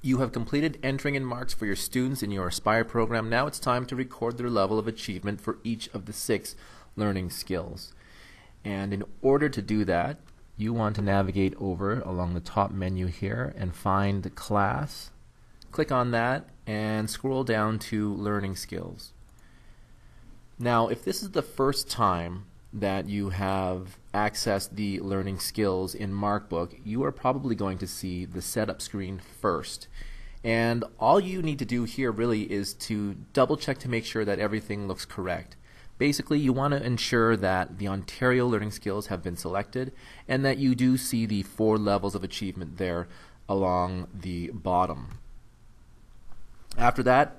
You have completed entering in marks for your students in your Aspire program. Now it's time to record their level of achievement for each of the 6 learning skills. And in order to do that, you want to navigate over along the top menu here and find class. Click on that and scroll down to learning skills. Now, if this is the first time that you have accessed the learning skills in MarkBook, you are probably going to see the setup screen first. And all you need to do here really is to double check to make sure that everything looks correct. Basically, you want to ensure that the Ontario learning skills have been selected and that you do see the 4 levels of achievement there along the bottom. After that,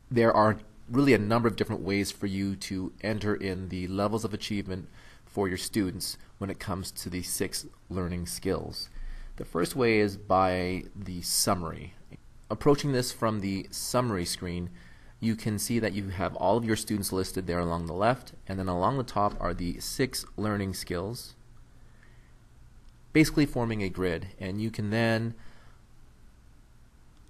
there are really a number of different ways for you to enter in the levels of achievement for your students when it comes to the 6 learning skills. The first way is by the summary. Approaching this from the summary screen, you can see that you have all of your students listed there along the left, and then along the top are the 6 learning skills, basically forming a grid, and you can then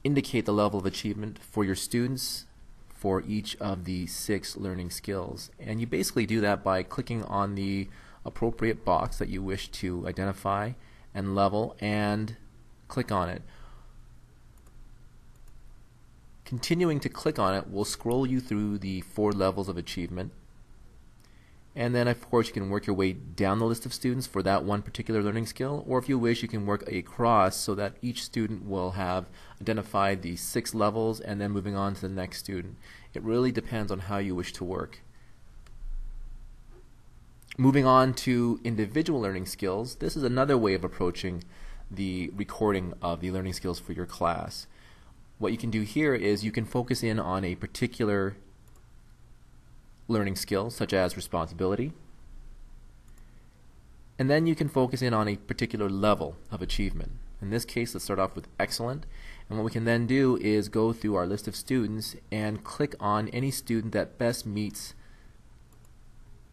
indicate the level of achievement for your students for each of the 6 learning skills. And you basically do that by clicking on the appropriate box that you wish to identify and level and click on it. Continuing to click on it will scroll you through the 4 levels of achievement. And then of course you can work your way down the list of students for that one particular learning skill, or if you wish you can work across so that each student will have identified the 6 levels and then moving on to the next student. It really depends on how you wish to work. Moving on to individual learning skills, this is another way of approaching the recording of the learning skills for your class. What you can do here is you can focus in on a particular learning skill, such as responsibility, and then you can focus in on a particular level of achievement. In this case, let's start off with excellent, and what we can then do is go through our list of students and click on any student that best meets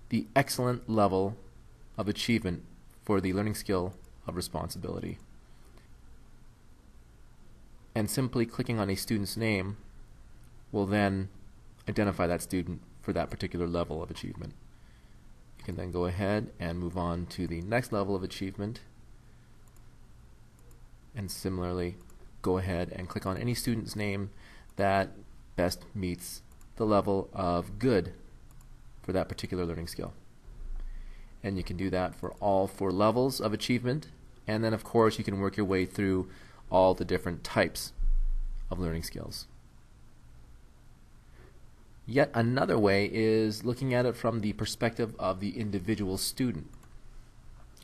the excellent level of achievement for the learning skill of responsibility. And simply clicking on a student's name will then identify that student for that particular level of achievement. You can then go ahead and move on to the next level of achievement, and similarly go ahead and click on any student's name that best meets the level of good for that particular learning skill. And you can do that for all 4 levels of achievement, and then of course you can work your way through all the different types of learning skills. Yet another way is looking at it from the perspective of the individual student.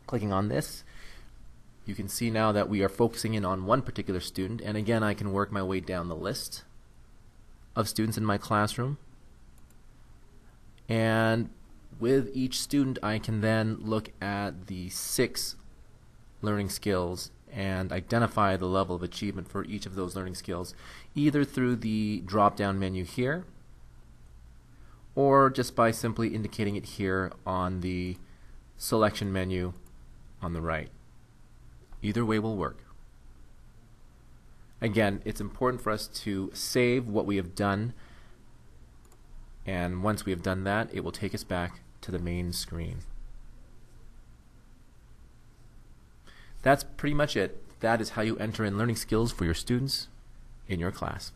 Clicking on this, you can see now that we are focusing in on one particular student, and again I can work my way down the list of students in my classroom, and with each student I can then look at the 6 learning skills and identify the level of achievement for each of those learning skills, either through the drop-down menu here or just by simply indicating it here on the selection menu on the right. Either way will work. Again, it's important for us to save what we have done, and once we have done that, it will take us back to the main screen. That's pretty much it. That is how you enter in learning skills for your students in your class.